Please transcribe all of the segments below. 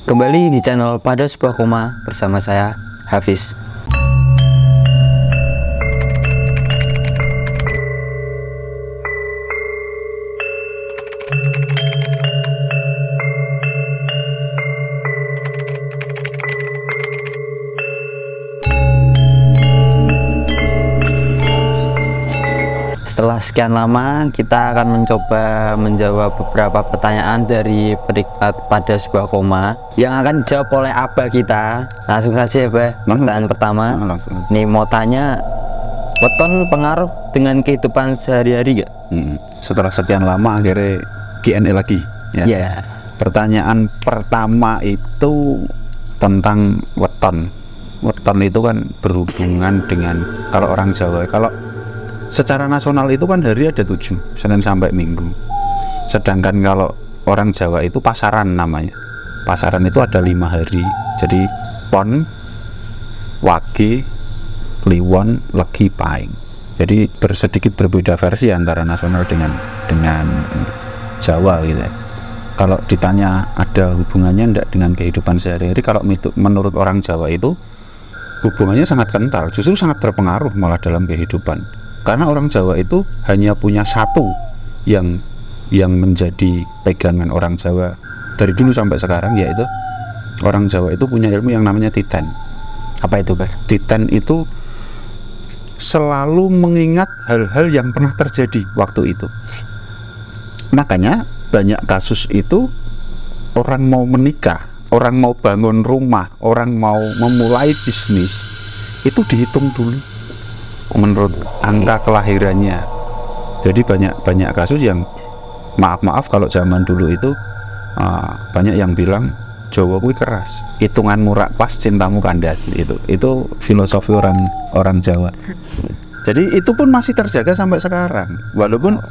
Kembali di channel Pada Sebuah Koma bersama saya, Hafiz. Setelah sekian lama, kita akan mencoba menjawab beberapa pertanyaan dari peringkat Pada Sebuah Koma yang akan dijawab oleh abah kita. Langsung saja ya, Bah. Pertanyaan pertama. Nih mau tanya, weton pengaruh dengan kehidupan sehari-hari gak? Setelah sekian lama akhirnya Q&A lagi ya. Yeah. Pertanyaan pertama itu tentang weton. Weton itu kan berhubungan dengan, kalau orang Jawa, kalau secara nasional itu kan hari ada 7, Senin sampai Minggu. Sedangkan kalau orang Jawa itu pasaran namanya. Pasaran itu ada 5 hari. Jadi Pon, Wage, Kliwon, Legi, Pahing. Jadi sedikit berbeda versi antara nasional dengan Jawa gitu ya. Kalau ditanya ada hubungannya enggak dengan kehidupan sehari-hari, kalau menurut orang Jawa itu hubungannya sangat kental, justru sangat berpengaruh malah dalam kehidupan. Karena orang Jawa itu hanya punya satu yang menjadi pegangan orang Jawa dari dulu sampai sekarang, yaitu orang Jawa itu punya ilmu yang namanya titen. Apa itu, Bah? Titen itu selalu mengingat hal-hal yang pernah terjadi waktu itu. Makanya banyak kasus itu orang mau menikah, orang mau bangun rumah, orang mau memulai bisnis, itu dihitung dulu menurut angka kelahirannya. Jadi banyak kasus yang maaf kalau zaman dulu itu banyak yang bilang Jawa kuwi keras, hitunganmu rak pas cintamu kandas. Itu filosofi orang Jawa. Jadi itu pun masih terjaga sampai sekarang, walaupun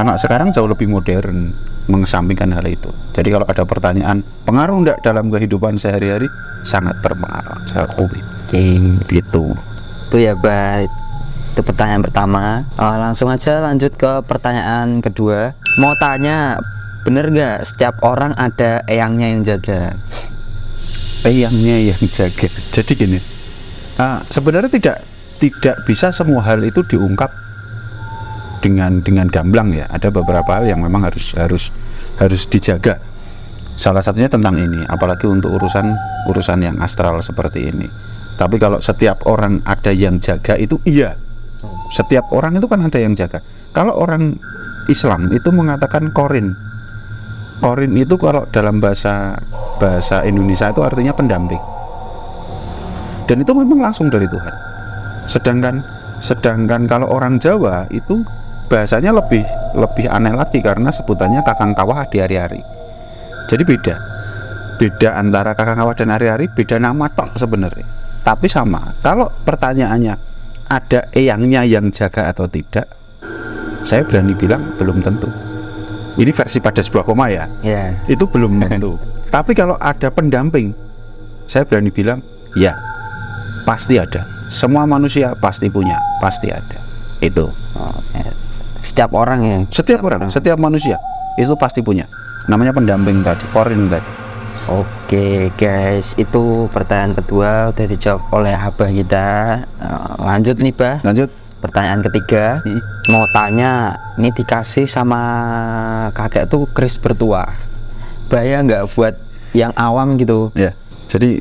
anak sekarang jauh lebih modern mengesampingkan hal itu. Jadi kalau ada pertanyaan pengaruh enggak dalam kehidupan sehari-hari, sangat berpengaruh. Gitu. Itu ya, Bah. Itu pertanyaan pertama. Langsung aja lanjut ke pertanyaan kedua. Mau tanya, bener nggak setiap orang ada eyangnya yang jaga? Eyangnya yang jaga. Jadi gini, sebenarnya tidak bisa semua hal itu diungkap dengan gamblang ya. Ada beberapa hal yang memang harus dijaga. Salah satunya tentang ini, apalagi untuk urusan yang astral seperti ini. Tapi kalau setiap orang ada yang jaga itu iya. Setiap orang itu kan ada yang jaga. Kalau orang Islam itu mengatakan korin. Korin itu kalau dalam bahasa Indonesia itu artinya pendamping. Dan itu memang langsung dari Tuhan. Sedangkan kalau orang Jawa itu bahasanya lebih aneh lagi karena sebutannya kakang kawah di hari-hari. Jadi beda antara kakang kawah dan hari-hari, beda nama tok sebenarnya. Tapi sama. Kalau pertanyaannya ada eyangnya yang jaga atau tidak, saya berani bilang belum tentu. Ini versi Pada Sebuah Koma ya. Yeah. Itu belum tentu. Tapi kalau ada pendamping, saya berani bilang ya, pasti ada. Semua manusia pasti punya, pasti ada. Itu. Setiap orang ya. Setiap manusia itu pasti punya. Namanya pendamping tadi, korin tadi. Oke guys, itu pertanyaan kedua udah dijawab oleh abah kita. Lanjut nih, Bah. Lanjut. Pertanyaan ketiga. Mau tanya, ini dikasih sama kakek tuh keris bertuah. Bahaya nggak buat yang awam gitu? Ya. Jadi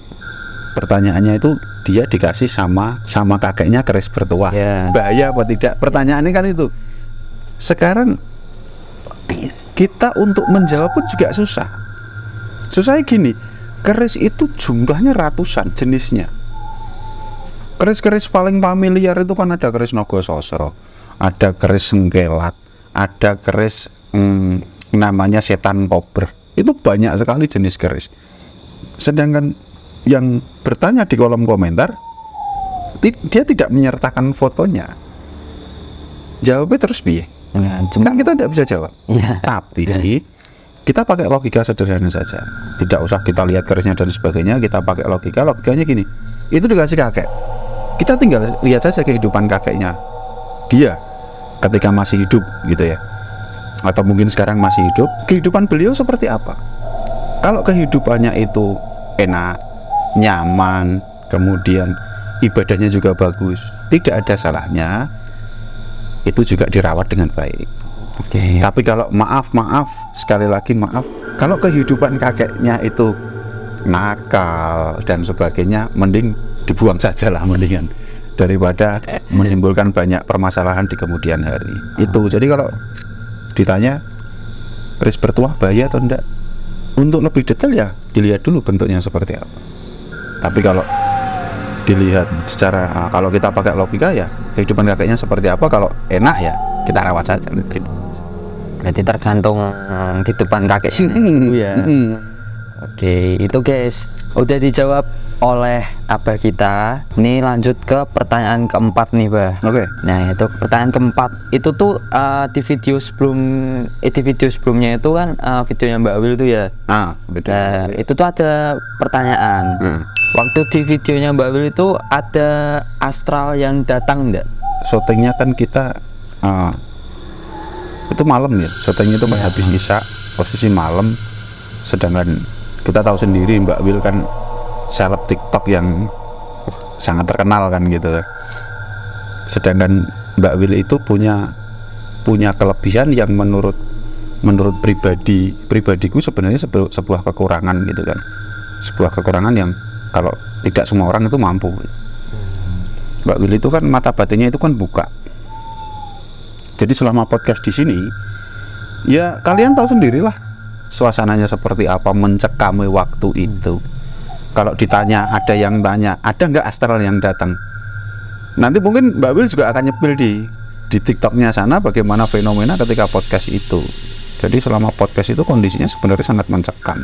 pertanyaannya itu dia dikasih sama kakeknya keris bertuah. Yeah. Bahaya apa tidak? Pertanyaannya kan itu. Sekarang kita untuk menjawab pun juga susah. Susahnya gini, keris itu jumlahnya ratusan jenisnya. Keris-keris paling familiar itu kan ada keris Nogososro, ada keris Sengkelat, ada keris namanya setan kober. Itu banyak sekali jenis keris. Sedangkan yang bertanya di kolom komentar, dia tidak menyertakan fotonya. Jawabnya terus piye? Kan kita tidak bisa jawab. Tapi kita pakai logika sederhana saja. Tidak usah kita lihat kerisnya dan sebagainya. Kita pakai logikanya gini. Itu dikasih kakek. Kita tinggal lihat saja kehidupan kakeknya dia ketika masih hidup gitu ya. Atau mungkin sekarang masih hidup. Kehidupan beliau seperti apa? Kalau kehidupannya itu enak, nyaman, kemudian ibadahnya juga bagus, tidak ada salahnya itu juga dirawat dengan baik. Oke. Tapi kalau maaf, sekali lagi maaf, kalau kehidupan kakeknya itu nakal dan sebagainya, mending dibuang saja lah, mendingan, daripada menimbulkan banyak permasalahan di kemudian hari. Itu jadi kalau ditanya ris bertuah bahaya atau enggak, untuk lebih detail ya dilihat dulu bentuknya seperti apa. Tapi kalau dilihat secara kalau kita pakai logika ya kehidupan kakeknya seperti apa, kalau enak ya kita rawat saja. Berarti tergantung kehidupan kakek ya. Oke, itu guys udah dijawab oleh abah kita. Ini lanjut ke pertanyaan keempat nih, Bah. Oke. Nah, itu pertanyaan keempat itu tuh di video sebelumnya itu kan videonya Mbak Wil itu ya. Betul. Nah, itu tuh ada pertanyaan. Waktu di videonya Mbak Wil itu ada astral yang datang enggak? Syutingnya kan kita itu malam ya. Syutingnya itu habis isya, posisi malam. Sedangkan kita tahu sendiri Mbak Wil kan seleb TikTok yang sangat terkenal kan gitu. Sedangkan Mbak Wil itu punya kelebihan yang menurut pribadiku sebenarnya sebuah kekurangan gitu kan. Sebuah kekurangan yang kalau tidak semua orang itu mampu. Mbak Wil itu kan mata batinnya itu kan buka. Jadi selama podcast di sini ya kalian tahu sendirilah suasananya seperti apa, mencekam waktu itu. Kalau ditanya, ada yang tanya, ada nggak astral yang datang? Nanti mungkin Mbak Wil juga akan nyepil di TikToknya sana bagaimana fenomena ketika podcast itu. Jadi selama podcast itu kondisinya sebenarnya sangat mencekam.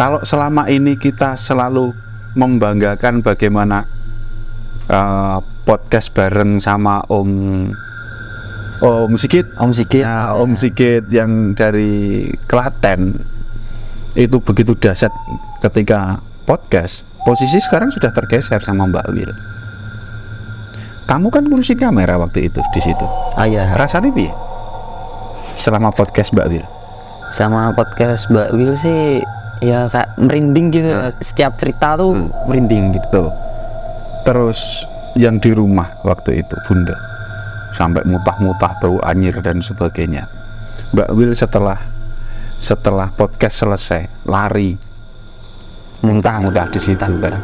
Kalau selama ini kita selalu membanggakan bagaimana podcast bareng sama Om Sigit. Nah, Om Sigit yang dari Klaten itu begitu dahsyat ketika podcast. Posisi sekarang sudah tergeser sama Mbak Wil. Kamu kan ngurusin kamera waktu itu di situ. Iya. Rasanya piye? Selama podcast Mbak Wil. Sama podcast Mbak Wil sih ya kayak merinding gitu. Setiap cerita tuh merinding gitu. Terus yang di rumah waktu itu Bunda sampai mutah-mutah bau anyir dan sebagainya. Mbak Wil setelah podcast selesai lari muntah di situ kan.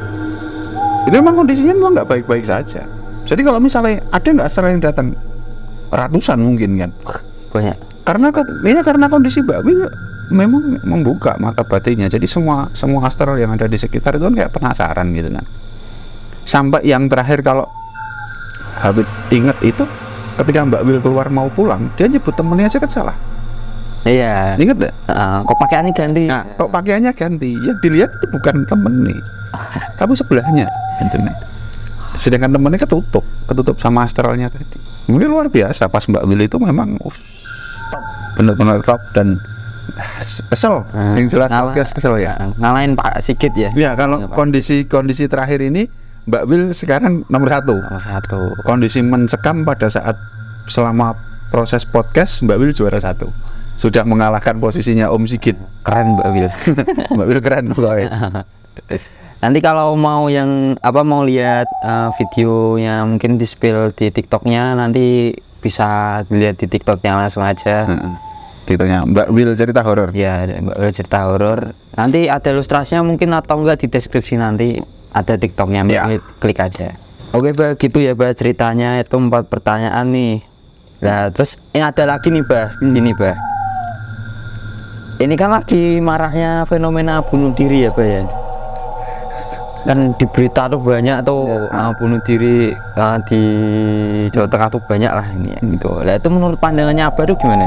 Itu memang kondisinya memang nggak baik-baik saja. Jadi kalau misalnya ada nggak astral yang datang, ratusan mungkin kan. Banyak. Karena kondisi Mbak Wil memang membuka mata batinnya. Jadi semua astral yang ada di sekitar itu kan kayak penasaran gitu kan. Sampai yang terakhir kalau Habib ingat itu ketika Mbak Wil keluar mau pulang, dia nyebut temennya aja kan salah. Iya. Ingat gak? Kok pakaiannya ganti? Nah, kok pakaiannya ganti? Yang dilihat itu bukan temen nih, tapi sebelahnya. Sedangkan temennya ketutup sama astralnya tadi. Ini luar biasa. Pas Mbak Wil itu memang top, benar-benar top dan kesel. Yang jelas kesel ya. Ngalahin Pak Sigit ya. Ya kalau kondisi terakhir ini Mbak Wil sekarang nomor satu. Kondisi mencekam pada saat selama proses podcast Mbak Wil juara 1. Sudah mengalahkan posisinya Om Sigit. Keren Mbak Wil. Mbak Wil keren pokoknya. Nanti kalau mau mau lihat videonya mungkin di-spill di TikToknya, nanti bisa dilihat di TikToknya langsung aja. TikToknya Mbak Wil cerita horor. Ya, Mbak Wil cerita horor. Nanti ada ilustrasinya mungkin atau enggak di deskripsi nanti ada TikToknya. Klik aja. Oke, Bah, gitu ya, Bah, ceritanya itu 4 pertanyaan nih. Nah, terus ini ada lagi nih, Bah. Ini, Bah. Ini kan lagi marahnya fenomena bunuh diri ya, Bah ya. Kan di berita tuh banyak tuh bunuh diri di Jawa Tengah tuh banyak lah ini ya, gitu. Nah, itu menurut pandangannya Abah tuh gimana?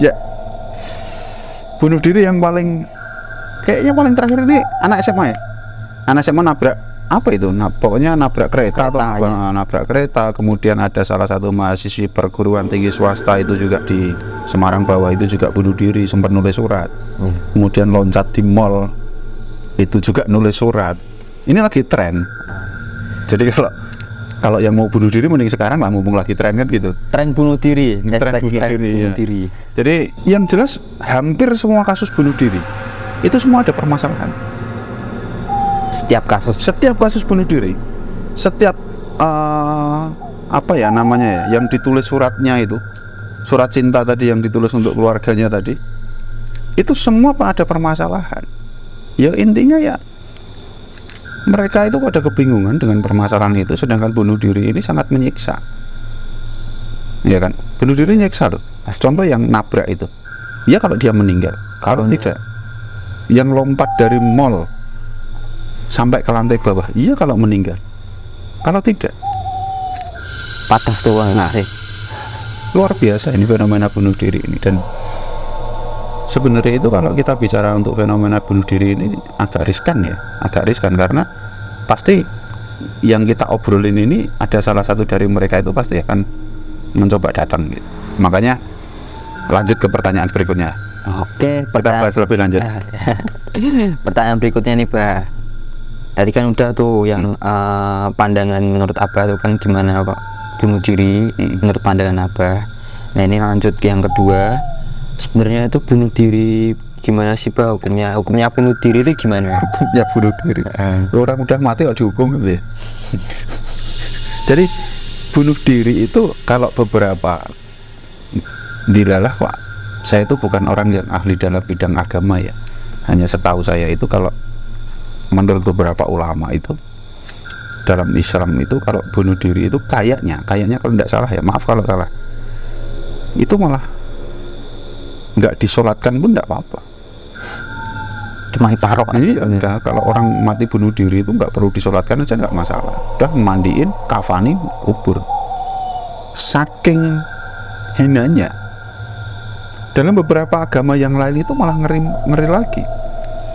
Ya. Bunuh diri yang kayaknya paling terakhir ini anak SMA ya. Anak SMA nabrak apa itu? Pokoknya nabrak kereta atau nabrak kereta. Kemudian ada salah satu mahasiswi perguruan tinggi swasta itu juga di Semarang bawah itu juga bunuh diri, sempat nulis surat. Kemudian loncat di mall itu juga nulis surat. Ini lagi tren. Jadi kalau yang mau bunuh diri mending sekarang lah, mumpung lagi tren kan gitu. Tren bunuh diri. Tren bunuh diri. Jadi yang jelas hampir semua kasus bunuh diri itu semua ada permasalahan. Setiap kasus bunuh diri, setiap apa ya namanya ya, yang ditulis suratnya itu, surat cinta tadi yang ditulis untuk keluarganya tadi, itu semua ada permasalahan. Ya intinya ya mereka itu pada kebingungan dengan permasalahan itu, sedangkan bunuh diri ini sangat menyiksa. Ya kan, bunuh diri nyiksa loh. Contoh yang nabrak itu, ya kalau dia meninggal, kalau tidak, yang lompat dari mall sampai ke lantai bawah, iya kalau meninggal, kalau tidak patah tulang. Nah, luar biasa ini fenomena bunuh diri ini. Dan sebenarnya itu kalau kita bicara untuk fenomena bunuh diri ini agak riskan ya, agak riskan karena pasti yang kita obrolin ini ada salah satu dari mereka itu pasti akan mencoba datang gitu. Makanya lanjut ke pertanyaan berikutnya. Oke, kita bahas lebih lanjut. Pertanyaan berikutnya nih, Bah. Tadi kan udah tuh yang pandangan menurut Abah tuh kan gimana kok bunuh diri menurut pandangan Abah. Nah ini lanjut ke yang kedua. Sebenarnya itu bunuh diri gimana sih, Bah, hukumnya? Hukumnya bunuh diri itu gimana? Hukumnya bunuh diri. Orang udah mati kok dihukum gitu ya. Jadi bunuh diri itu kalau beberapa dilalah, kok saya itu bukan orang yang ahli dalam bidang agama ya. Hanya setahu saya itu kalau menurut beberapa ulama itu dalam Islam itu kalau bunuh diri itu kayaknya kalau tidak salah ya, maaf kalau salah, itu malah nggak disolatkan pun tidak apa-apa, cuma diparok aja. Udah, kalau orang mati bunuh diri itu nggak perlu disolatkan aja, nggak masalah. Udah mandiin, kafani, kubur. Saking hinanya. Dalam beberapa agama yang lain itu malah ngeri lagi.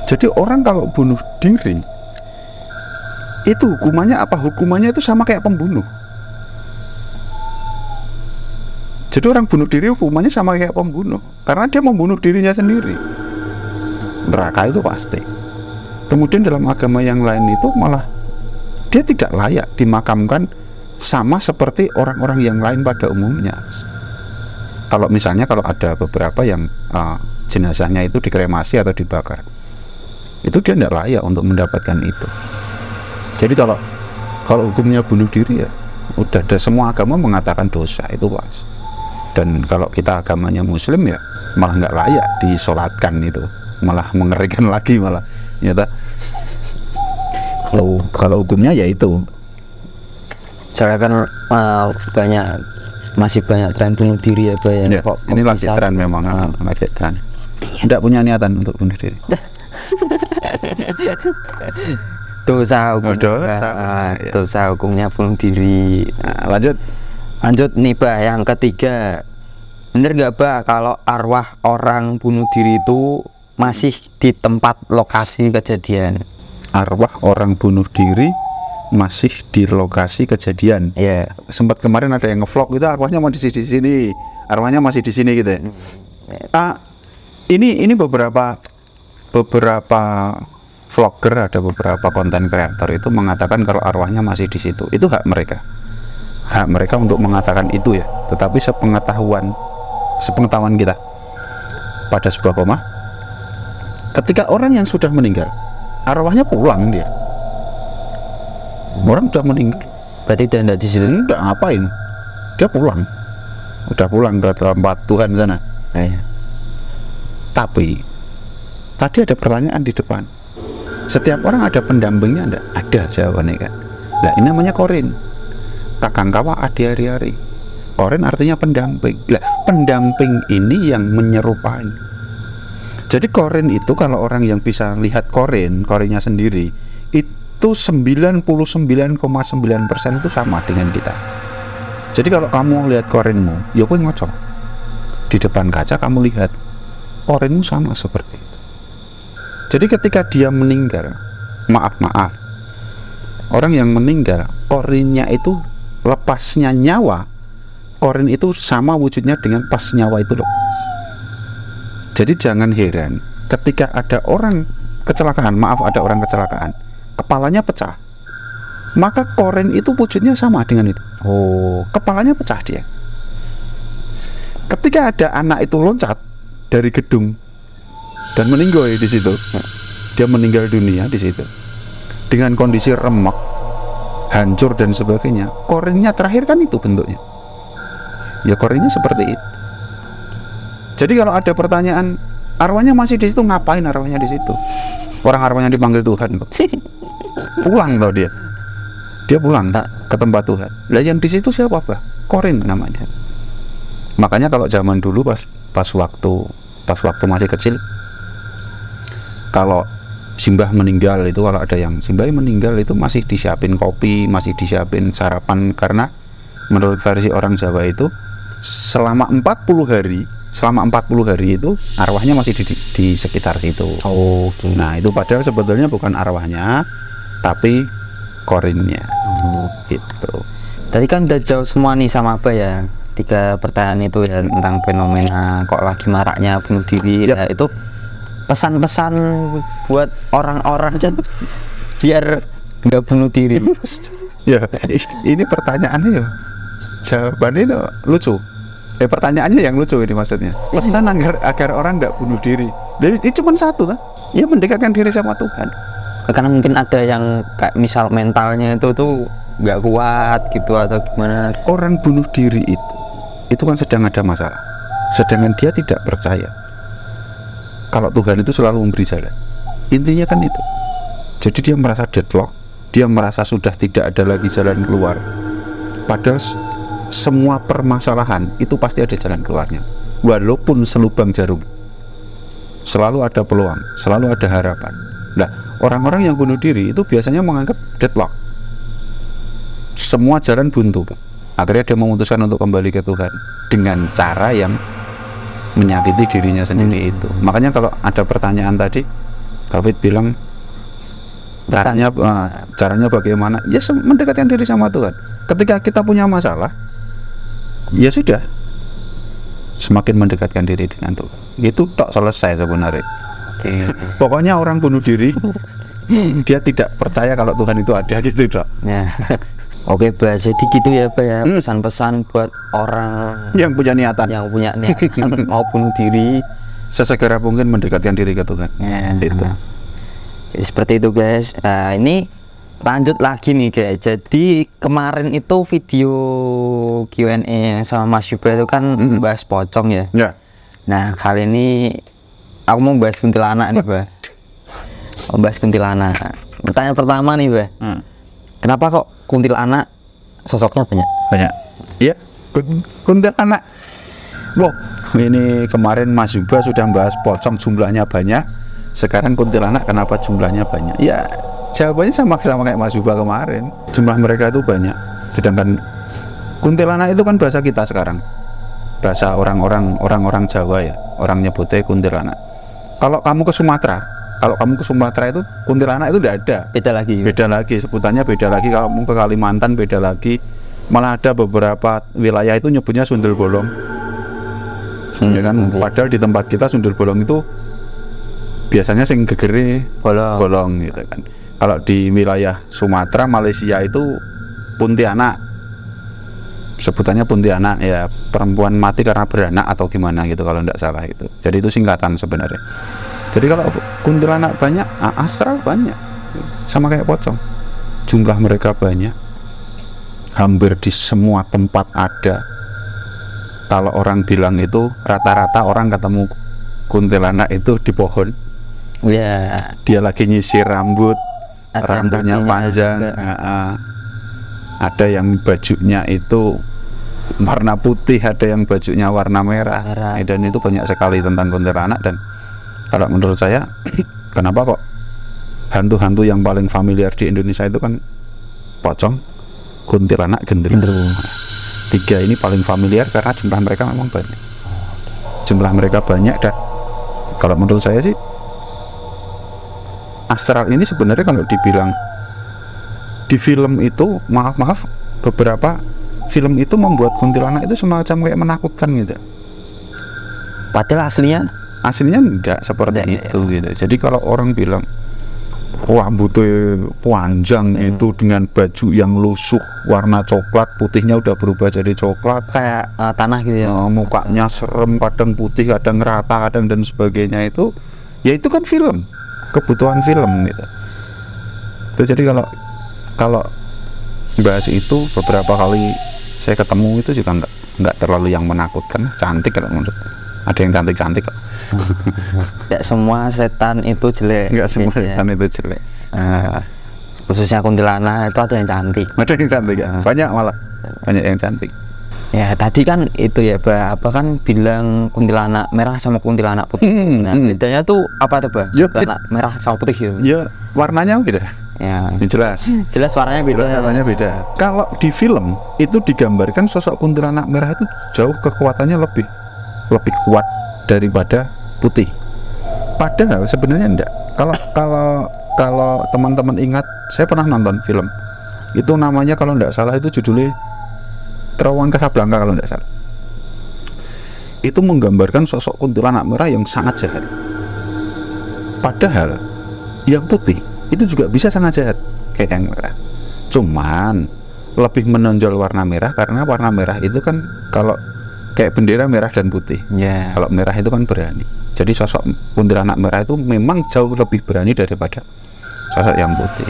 Jadi orang kalau bunuh diri itu hukumannya apa? Hukumannya itu sama kayak pembunuh. Jadi orang bunuh diri hukumannya sama kayak pembunuh, karena dia membunuh dirinya sendiri. Neraka itu pasti. Kemudian dalam agama yang lain itu malah dia tidak layak dimakamkan sama seperti orang-orang yang lain pada umumnya. Kalau misalnya kalau ada beberapa yang jenazahnya itu dikremasi atau dibakar, itu dia tidak layak untuk mendapatkan itu. Jadi kalau hukumnya bunuh diri ya udah ada, semua agama mengatakan dosa itu pasti. Dan kalau kita agamanya Muslim ya malah nggak layak disolatkan, itu malah mengerikan lagi malah. Nyata kalau hukumnya ya itu. Soalnya kan masih banyak tren bunuh diri ya, Pak ya. Ini lagi tren memang, lagi tren. Tidak punya niatan untuk bunuh diri. Dosa hukumnya bunuh diri. Nah, lanjut nih, Bah, yang ketiga. Bener nggak, Bah, kalau arwah orang bunuh diri itu masih di tempat lokasi kejadian? Arwah orang bunuh diri masih di lokasi kejadian. Iya. Yeah. Sempat kemarin ada yang ngevlog itu arwahnya masih di sini, arwahnya masih di sini gitu ya. Ini beberapa vlogger, ada beberapa konten kreator itu mengatakan kalau arwahnya masih di situ. Itu hak mereka untuk mengatakan itu ya. Tetapi sepengetahuan kita pada sebuah koma, ketika orang yang sudah meninggal, arwahnya pulang dia. Orang sudah meninggal. Berarti dia tidak di situ. Tidak ngapain? Dia pulang. Udah pulang ke tempat Tuhan sana. Tapi tadi ada pertanyaan di depan. Setiap orang ada pendampingnya enggak? Ada jawabannya kan. Nah, ini namanya korin. Kakang kawa adi hari-hari. Korin artinya pendamping. Nah, pendamping ini yang menyerupai. Jadi korin itu kalau orang yang bisa lihat korinnya sendiri, itu 99,9% itu sama dengan kita. Jadi kalau kamu lihat korinmu, ya kowe ngocok. Di depan kaca kamu lihat korinmu sama seperti itu. Jadi ketika dia meninggal, maaf, orang yang meninggal, korinnya itu lepasnya nyawa, korin itu sama wujudnya dengan pas nyawa itu loh. Jadi jangan heran ketika ada orang kecelakaan, ada orang kecelakaan, kepalanya pecah, maka korin itu wujudnya sama dengan itu. Kepalanya pecah dia. Ketika ada anak itu loncat dari gedung dan meninggoy di situ. Dia meninggal dunia di situ dengan kondisi remek, hancur dan sebagainya. Korinnya terakhir kan itu bentuknya. Ya korinnya seperti itu. Jadi kalau ada pertanyaan arwahnya masih di situ, ngapain arwahnya di situ? Orang arwahnya dipanggil Tuhan, pulang tau dia pulang ke tempat Tuhan. Lah yang di situ siapa, Pak? Korin namanya. Makanya kalau zaman dulu pas waktu masih kecil, kalau simbah meninggal itu, kalau ada yang simbah meninggal itu masih disiapin kopi, masih disiapin sarapan, karena menurut versi orang Jawa itu selama 40 hari itu arwahnya masih di sekitar situ. Oke. Nah itu padahal sebetulnya bukan arwahnya tapi korinnya. Gitu. Tadi kan udah jauh semua nih sama Abah ya, 3 pertanyaan itu ya, tentang fenomena kok lagi maraknya bunuh diri. Yap. Nah, itu pesan-pesan buat orang-orang kan biar nggak bunuh diri. Ya ini pertanyaannya ya, jawabannya itu lucu. Pertanyaannya yang lucu ini maksudnya. Pesan agar orang nggak bunuh diri. Jadi itu cuma satu kan? Ya mendekatkan diri sama Tuhan. Karena mungkin ada yang kayak misal mentalnya itu tuh nggak kuat gitu atau gimana. Orang bunuh diri itu kan sedang ada masalah. Sedangkan dia tidak percaya kalau Tuhan itu selalu memberi jalan. Intinya kan itu. Jadi dia merasa deadlock. Dia merasa sudah tidak ada lagi jalan keluar. Padahal semua permasalahan itu pasti ada jalan keluarnya, walaupun selubang jarum. Selalu ada peluang, selalu ada harapan. Nah, orang-orang yang bunuh diri itu biasanya menganggap deadlock, semua jalan buntu. Akhirnya dia memutuskan untuk kembali ke Tuhan dengan cara yang menyakiti dirinya sendiri itu. Makanya kalau ada pertanyaan tadi, David bilang caranya bagaimana? Ya mendekatkan diri sama Tuhan. Ketika kita punya masalah, ya sudah, semakin mendekatkan diri dengan Tuhan. Itu tok selesai sebenarnya. Pokoknya orang bunuh diri dia tidak percaya kalau Tuhan itu ada gitu dok. Ya. Oke, Bah, jadi gitu ya, Bah ya, pesan-pesan buat orang yang punya niatan mau bunuh diri, sesegera mungkin mendekatkan diri ke Tuhan. Ya. Itu. Jadi seperti itu guys. Nah, ini lanjut lagi nih guys. Jadi kemarin itu video Q&A sama Mas Yuba itu kan bahas pocong ya. Ya. Nah kali ini aku mau bahas kuntilanak nih, Bah. Mau bahas kuntilanak. Pertanyaan pertama nih, Bah. Kenapa kok kuntilanak sosoknya banyak? Banyak. Iya. Kuntilanak. Wow. Ini kemarin Mas Yuba sudah bahas pocong jumlahnya banyak. Sekarang kuntilanak kenapa jumlahnya banyak? Ya jawabannya sama kayak Mas Yuba kemarin. Jumlah mereka itu banyak. Sedangkan kuntilanak itu kan bahasa kita sekarang. Bahasa orang-orang Jawa ya. Orang nyebutnya kuntilanak. Kalau kamu ke Sumatera itu kuntilanak itu tidak ada. Beda lagi. Sebutannya beda lagi. Kalau kamu ke Kalimantan beda lagi. Malah ada beberapa wilayah itu nyebutnya sundel bolong. Ya kan? Padahal di tempat kita sundel bolong itu biasanya sing gegere bolong gitu kan. Kalau di wilayah Sumatera, Malaysia itu Pontianak. Sebutannya Pontianak ya, perempuan mati karena beranak atau gimana gitu kalau tidak salah itu. Jadi itu singkatan sebenarnya. Jadi kalau kuntilanak banyak, astral banyak. Sama kayak pocong. Jumlah mereka banyak. Hampir di semua tempat ada. Kalau orang bilang itu rata-rata orang ketemu kuntilanak itu di pohon. Ya. Dia lagi nyisir rambut, rambutnya panjang. Ada yang bajunya itu warna putih, ada yang bajunya warna merah. Dan itu banyak sekali tentang kuntilanak. Dan kalau menurut saya, kenapa kok hantu-hantu yang paling familiar di Indonesia itu kan pocong, kuntilanak, genderuwo. 3 ini paling familiar karena jumlah mereka memang banyak. Jumlah mereka banyak dan kalau menurut saya sih astral ini sebenarnya kalau dibilang di film itu, maaf beberapa film itu membuat kuntilanak itu semacam kayak menakutkan gitu. Padahal aslinya tidak seperti itu gitu. Jadi kalau orang bilang rambutnya panjang itu dengan baju yang lusuh warna coklat, putihnya udah berubah jadi coklat kayak tanah gitu ya. Mukanya serem, kadang putih, kadang rata, kadang dan sebagainya, itu Ya itu kan film, kebutuhan film gitu. Itu jadi kalau bahas itu beberapa kali saya ketemu itu juga nggak terlalu yang menakutkan, cantik kalau menurut. Ada yang cantik-cantik kok. Tidak semua setan itu jelek. Nggak semua ya. setan itu jelek. Khususnya kuntilanak itu ada yang cantik. Ada yang cantik ya. Banyak malah. Banyak yang cantik. Ya tadi kan itu ya Bah, apa kan bilang kuntilanak merah sama kuntilanak putih. Nah bedanya tuh apa tuh Bah? Ya, Kuntilanak merah sama putih gitu. Ya warnanya beda. Ya. Jelas Warnanya beda. Jelas warnanya beda. Kalau di film itu digambarkan sosok kuntilanak merah itu jauh kekuatannya lebih kuat daripada putih. Padahal sebenarnya enggak. Kalau teman-teman ingat, saya pernah nonton film. Itu namanya kalau enggak salah itu judulnya Terowongan Casablanca kalau enggak salah. Itu menggambarkan sosok kuntilanak merah yang sangat jahat. Padahal yang putih itu juga bisa sangat jahat kayak yang merah. Cuman lebih menonjol warna merah karena warna merah itu kan kalau kayak bendera merah dan putih. Yeah. Kalau merah itu kan berani. Jadi sosok kuntilanak merah itu memang jauh lebih berani daripada sosok yang putih.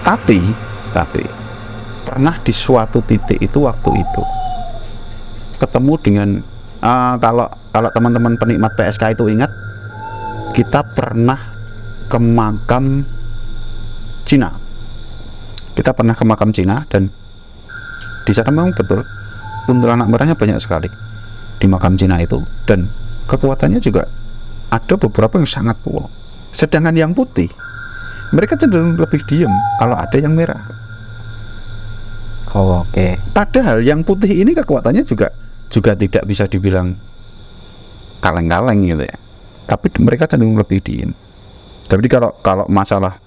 Tapi pernah di suatu titik itu waktu itu ketemu dengan kalau teman-teman penikmat PSK itu ingat, kita pernah ke makam Cina. Kita pernah ke makam Cina dan di sana memang betul kuntilanak merahnya banyak sekali di makam Cina itu, dan kekuatannya juga ada beberapa yang sangat kuat. Sedangkan yang putih mereka cenderung lebih diem kalau ada yang merah. Oh, oke. Padahal yang putih ini kekuatannya juga tidak bisa dibilang kaleng-kaleng gitu ya. Tapi mereka cenderung lebih diem. Tapi kalau masalah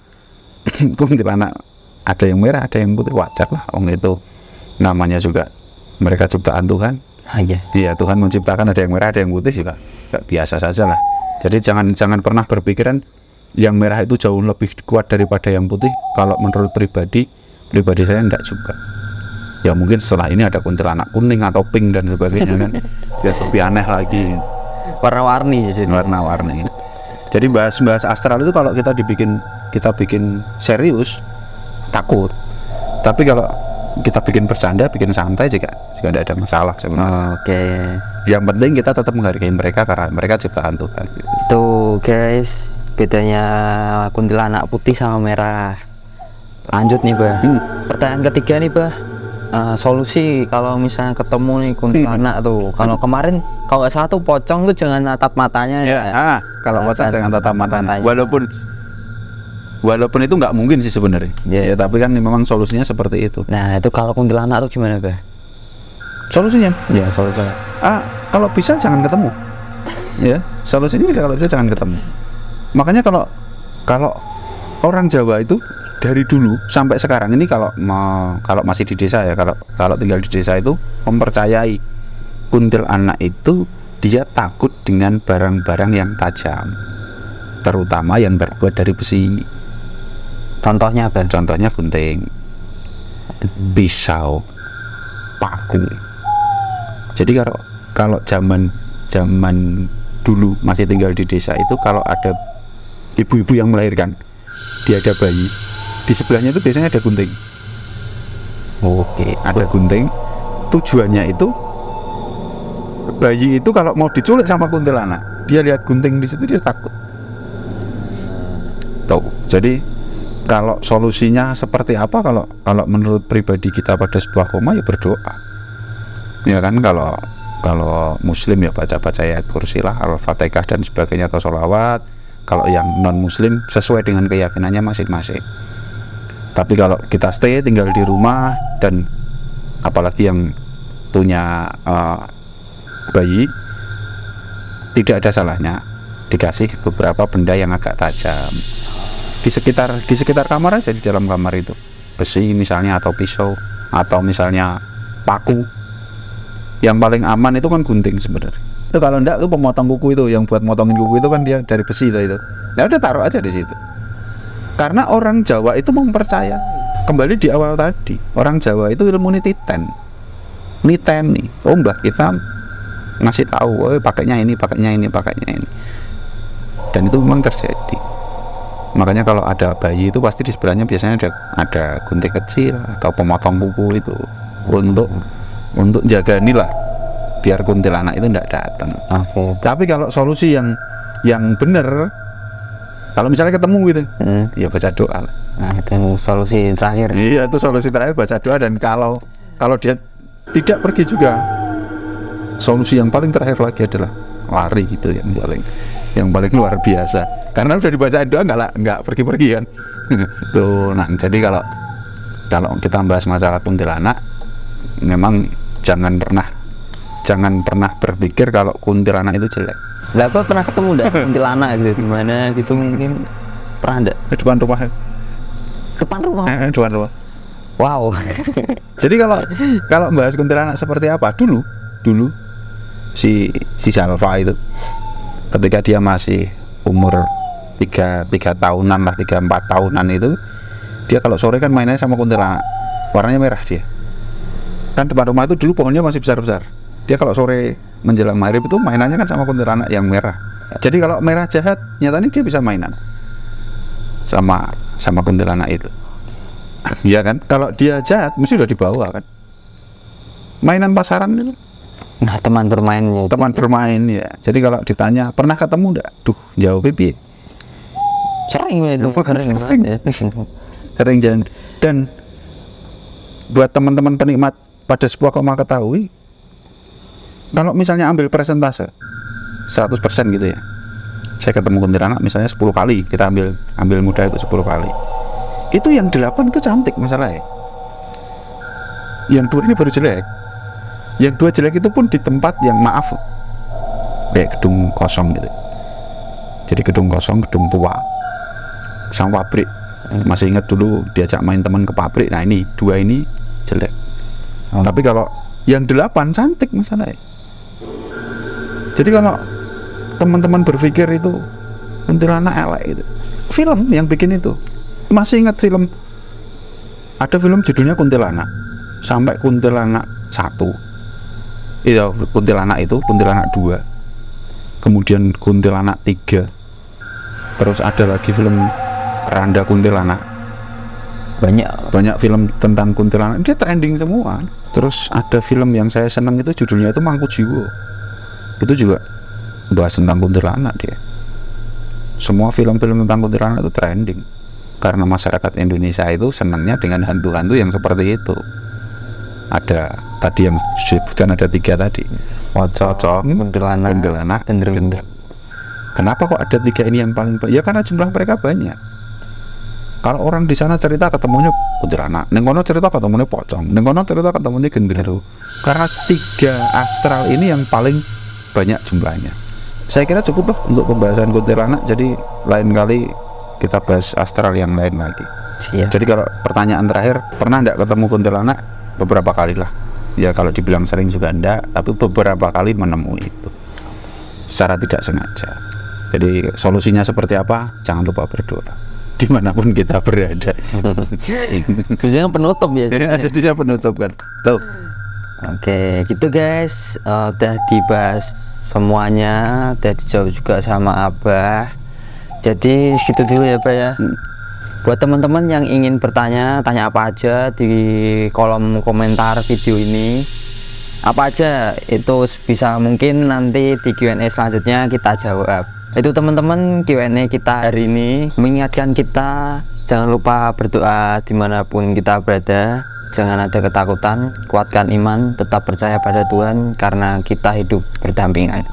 kuntilanak ada yang merah ada yang putih, wajar lah. Itu namanya juga mereka ciptaan Tuhan. Iya, Tuhan menciptakan ada yang merah ada yang putih juga biasa saja lah. Jadi jangan pernah berpikiran yang merah itu jauh lebih kuat daripada yang putih. Kalau menurut pribadi saya enggak juga. Ya mungkin setelah ini ada kuntilanak kuning atau pink dan sebagainya kan ya lebih aneh lagi. Warna-warni ya. Warna-warni. Jadi bahas astral itu kalau kita bikin serius takut. Tapi kalau kita bikin bercanda, bikin santai juga tidak ada masalah sebenarnya. Oke. Yang penting kita tetap menghargai mereka karena mereka ciptaan Tuhan. Itu guys, bedanya kuntilanak putih sama merah. Lanjut nih Bah. Pertanyaan ketiga nih Bah. Solusi kalau misalnya ketemu nih kuntilanak tuh. Kalau kemarin kalau nggak salah tuh pocong tuh jangan natap matanya ya. Kalau pocong jangan tatap matanya. Walaupun itu nggak mungkin sih sebenarnya. Ya, tapi kan memang solusinya seperti itu. Nah, itu kalau kuntilanak tuh gimana, Bah? Solusinya? Ya, solusinya. Kalau bisa jangan ketemu. Ya, solusinya kalau bisa jangan ketemu. Makanya kalau orang Jawa itu dari dulu sampai sekarang ini kalau masih di desa ya, kalau tinggal di desa itu mempercayai kuntilanak itu dia takut dengan barang-barang yang tajam, terutama yang terbuat dari besi. Contohnya apa? Contohnya gunting, pisau, paku. Jadi kalau zaman dulu masih tinggal di desa itu, kalau ada ibu-ibu yang melahirkan, dia ada bayi, di sebelahnya itu biasanya ada gunting. Oke. Ada gunting. Tujuannya itu bayi itu kalau mau diculik sama kuntilanak, dia lihat gunting di situ dia takut. Tuh. Jadi kalau solusinya seperti apa? Kalau menurut pribadi kita pada sebuah koma ya berdoa. Ya kan, kalau Muslim ya baca ayat kursi lah, Al-Fatihah dan sebagainya atau sholawat. Kalau yang non Muslim sesuai dengan keyakinannya masing-masing. Tapi kalau kita stay tinggal di rumah, dan apalagi yang punya bayi, tidak ada salahnya dikasih beberapa benda yang agak tajam di sekitar kamar aja, di dalam kamar itu, besi misalnya atau pisau atau misalnya paku. Yang paling aman itu kan gunting sebenarnya. Itu kalau enggak itu pemotong kuku itu, yang buat motongin kuku itu kan dia dari besi itu. Nah udah taruh aja di situ. Karena orang Jawa itu mempercaya, kembali di awal tadi, orang Jawa itu ilmu nititen, niteni. Oh mbah kita ngasih tahu, pakainya ini. dan itu memang terjadi. Makanya kalau ada bayi itu pasti di sebelahnya biasanya ada gunting kecil atau pemotong kuku itu untuk jaga inilah biar kuntilanak itu tidak datang. Tapi kalau solusi yang benar, kalau misalnya ketemu gitu, ya baca doa. Nah, itu solusi terakhir. Iya, itu solusi terakhir, baca doa. Dan kalau dia tidak pergi juga, solusi yang paling terakhir lagi adalah lari gitu, yang paling luar biasa. Karena udah dibaca doa nggak pergi-pergi kan. Tuh, nah jadi kalau kita bahas masalah kuntilanak, memang jangan pernah berpikir kalau kuntilanak itu jelek. Lah, apa pernah ketemu enggak kuntilanak gitu di mana gitu, mungkin pernah enggak? Di depan rumah. Depan rumah. Depan rumah. Wow. Jadi kalau bahas kuntilanak seperti apa, dulu si Salva itu ketika dia masih umur 3 tahunan lah, 3-4 tahunan itu, dia kalau sore kan mainnya sama kuntilanak, warnanya merah dia. Kan depan rumah itu dulu pohonnya masih besar-besar. Dia kalau sore menjelang maghrib itu mainannya kan sama kuntilanak yang merah. Jadi kalau merah jahat, nyatanya dia bisa mainan sama kuntilanak itu. Iya kan? Kalau dia jahat mesti udah dibawa kan. Mainan pasaran itu. Nah, teman bermain ya. Teman bermain ya. Jadi kalau ditanya pernah ketemu enggak? Duh, jawab piye? Sering itu. Sering jalan. Dan buat teman-teman penikmat pada sebuah koma ketahui, kalau misalnya ambil persentase 100% gitu ya, saya ketemu kuntilanak misalnya 10 kali, kita ambil muda itu 10 kali, itu yang 8 itu cantik masalahnya, yang 2 ini baru jelek. Yang 2 jelek itu pun di tempat yang maaf kayak gedung kosong gitu. Jadi gedung kosong, gedung tua sama pabrik. Masih ingat dulu diajak main teman ke pabrik. Nah, ini 2 ini jelek. Tapi kalau yang 8 cantik masalahnya. Jadi kalau teman-teman berpikir itu kuntilanak elek itu, film yang bikin itu. Masih ingat ada film judulnya Kuntilanak, sampai kuntilanak 1. Iya, kuntilanak 2, kemudian kuntilanak 3, terus ada lagi film Keranda Kuntilanak. Banyak film tentang kuntilanak, dia trending semua. Terus ada film yang saya senang itu judulnya itu Mangkujiwo, itu juga bahas tentang kuntilanak dia. Semua film-film tentang kuntilanak itu trending karena masyarakat Indonesia itu senangnya dengan hantu-hantu yang seperti itu. Ada tadi yang disebutkan, ada 3 tadi, pocong, kuntilanak, gendruwo. Kenapa kok ada 3 ini yang paling banyak? Ya karena jumlah mereka banyak. Kalau orang di sana cerita ketemunya kuntilanak, nengono cerita ketemunya pocong, nengono cerita ketemunya gendruwo. Karena 3 astral ini yang paling banyak jumlahnya. Saya kira cukup lah untuk pembahasan kuntilanak. Jadi lain kali kita bahas astral yang lain lagi. Siap. Jadi kalau pertanyaan terakhir, pernah enggak ketemu kuntilanak? Beberapa kali lah. Ya kalau dibilang sering juga enggak, tapi beberapa kali menemui itu secara tidak sengaja. Jadi solusinya seperti apa? Jangan lupa berdoa dimanapun kita berada. Jangan penutup ya. Jadinya penutup kan. Tuh. Oke, gitu guys. Udah dibahas semuanya, udah dijawab juga sama Abah. Jadi segitu dulu ya, Pak ya. Buat teman-teman yang ingin bertanya, tanya apa aja di kolom komentar video ini. Apa aja itu bisa, mungkin nanti di Q&A selanjutnya kita jawab. Itu teman-teman Q&A kita hari ini, mengingatkan kita jangan lupa berdoa dimanapun kita berada. Jangan ada ketakutan, kuatkan iman, tetap percaya pada Tuhan karena kita hidup berdampingan.